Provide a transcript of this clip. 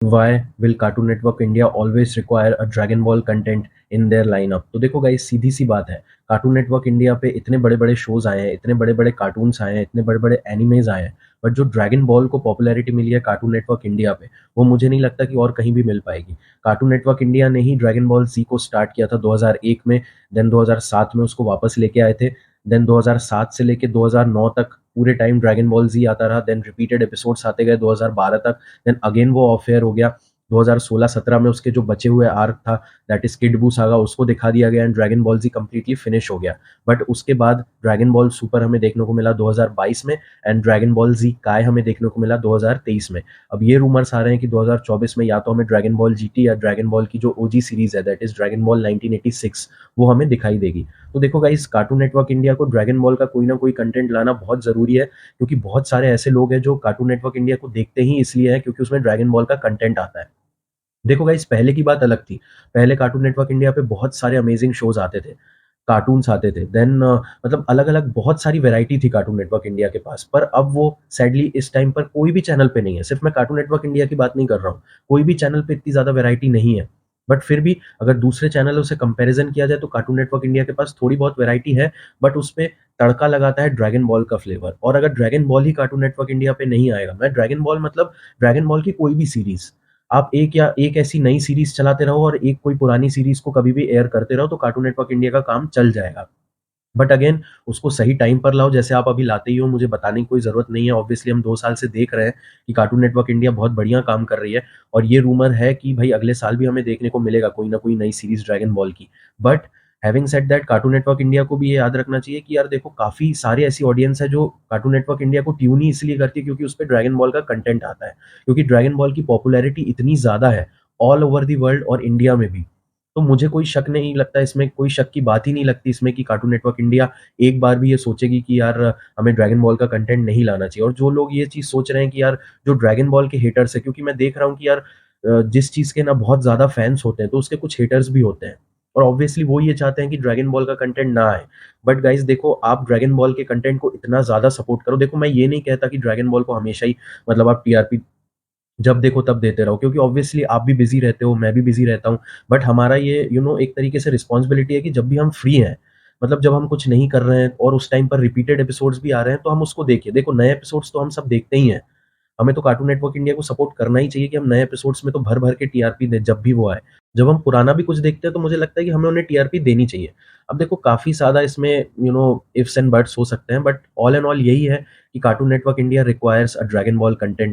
Why will Cartoon Network India always require a Dragon Ball content in their lineup? तो देखो guys, सीधी सी बात है, cartoon network India पे इतने बड़े बड़े शोज आए हैं, इतने बड़े बड़े कार्टून्स आए हैं, इतने बड़े बड़े एनिमेज आए हैं, बट जो ड्रैगन बॉल को पॉपुलैरिटी मिली है कार्टून नेटवर्क इंडिया पे, वो मुझे नहीं लगता कि और कहीं भी मिल पाएगी। कार्टून नेटवर्क इंडिया ने ही ड्रैगन बॉल जी को स्टार्ट किया था 2001 में, देन 2007 में उसको वापस लेके आए थे, देन 2007 से लेके 2009 तक पूरे टाइम ड्रैगन बॉल जी आता रहा, देन रिपीटेड एपिसोड्स आते गए 2012 तक, देन अगेन वो ऑफ एयर हो गया। 2016-17 में उसके जो बचे हुए आर्क था, that is Kid Buu saga, उसको दिखा दिया गया and Dragon Ball Z completely finish हो गया। बट उसके बाद ड्रैगन बॉल सुपर हमें देखने को मिला 2022 में, एंड ड्रैगन बॉल जी काय हमें देखने को मिला 2023 में। अब ये रूमर्स आ रहे हैं कि 2024 में या तो हमें ड्रैगन बॉल जीटी या ड्रैगन बॉल की जो ओजी सीरीज है, दैट इज ड्रैगन बॉल 1986, वो हमें दिखाई देगी। तो देखो गाइस, कार्टून नेटवर्क इंडिया को ड्रैगन बॉल का कोई ना कोई कंटेंट लाना बहुत जरूरी है, क्योंकि बहुत सारे ऐसे लोग हैं जो कार्टून नेटवर्क इंडिया को देखते ही इसलिए है क्योंकि उसमें ड्रैगन बॉल का कंटेंट आता है। देखो गाइस, पहले की बात अलग थी। पहले कार्टून नेटवर्क इंडिया पे बहुत सारे अमेजिंग शोज़ आते थे, कार्टून्स आते थे। देन मतलब अलग-अलग बहुत सारी वैरायटी थी कार्टून नेटवर्क इंडिया के पास। पर अब वो सैडली इस टाइम पर कोई भी चैनल पे नहीं है। सिर्फ मैं कार्टून नेटवर्क इंडिया की बात नहीं कर रहा हूँ। कोई भी चैनल पे इतनी ज़्यादा वैरायटी नहीं है। बट फिर भी अगर दूसरे चैनलों से कंपैरिज़न किया जाए तो कार्टून नेटवर्क इंडिया के पास थोड़ी बहुत वैरायटी है, बट उसपे तड़का लगाता है ड्रैगन बॉल का फ्लेवर। और अगर ड्रैगन बॉल ही कार्टून नेटवर्क इंडिया पे नहीं आएगा, मैं ड्रैगन बॉल मतलब ड्रैगन बॉल की कोई भी सीरीज़, आप एक या एक ऐसी नई सीरीज़ चलाते रहो और एक कोई पुरानी सीरीज़ को कभी भी एयर करते रहो, तो कार्टून नेटवर्क इंडिया का काम चल जाएगा। बट अगेन उसको सही टाइम पर लाओ, जैसे आप अभी लाते ही हो, मुझे बताने की कोई ज़रूरत नहीं है। ऑब्वियसली हम 2 साल से देख रहे हैं कि कार्टून नेटवर्क इंडिया बहुत बढ़िया काम कर रही है, और ये रूमर है कि भई अगले साल भी हमें देखने को मिलेगा कोई ना कोई नई सीरीज़ ड्रैगन बॉल की। But having said that, cartoon network India को भी ये याद रखना चाहिए कि यार देखो, काफ़ी सारी ऐसी ऑडियंस है जो कार्टून नेटवर्क इंडिया को ट्यून ही इसलिए करती है क्योंकि उसपे ड्रैगन बॉल का कंटेंट आता है। क्योंकि ड्रैगन बॉल की पॉपुलैरिटी इतनी ज़्यादा है ऑल ओवर द वर्ल्ड और इंडिया में भी। तो मुझे कोई शक नहीं लगता इसमें, कोई शक की बात ही नहीं लगती इसमें कि कार्टून नेटवर्क इंडिया एक बार भी ये सोचेगी कि यार हमें ड्रैगन बॉल का कंटेंट नहीं लाना चाहिए। और जो लोग ये चीज़ सोच रहे हैं कि यार जो ड्रैगन बॉल के हेटर्स हैं, क्योंकि मैं देख रहा हूँ कि यार जिस चीज़ के ना बहुत ज़्यादा फैन्स होते हैं, तो उसके कुछ हेटर्स भी होते हैं। और ऑब्वियसली वो ये चाहते हैं कि ड्रैगन बॉल का कंटेंट ना आए। बट गाइज़ देखो, आप ड्रैगन बॉल के कंटेंट को इतना ज़्यादा सपोर्ट करो। देखो, मैं ये नहीं कहता कि ड्रैगन बॉल को हमेशा ही मतलब आप टीआरपी जब देखो तब देते रहो, क्योंकि ऑब्वियसली आप भी बिज़ी रहते हो, मैं भी बिज़ी रहता हूँ। बट हमारा ये एक तरीके से रिस्पॉन्सिबिलिटी है कि जब भी हम फ्री हैं, मतलब जब हम कुछ नहीं कर रहे हैं और उस टाइम पर रिपीटेड एपिसोड्स भी आ रहे हैं, तो हम उसको देखिए। देखो, नए एपिसोड्स तो हम सब देखते ही हैं। हमें तो कार्टून नेटवर्क इंडिया को सपोर्ट करना ही चाहिए कि हम नए एपिसोड्स में तो भर-भर के टीआरपी दें जब भी वो आए। जब हम पुराना भी कुछ देखते हैं तो मुझे लगता है कि हमें उन्हें टीआरपी देनी चाहिए। अब देखो, काफ़ी ज़्यादा इसमें इफ्स एंड बट्स हो सकते हैं, बट ऑल एंड ऑल यही है कि cartoon network India requires a dragon ball content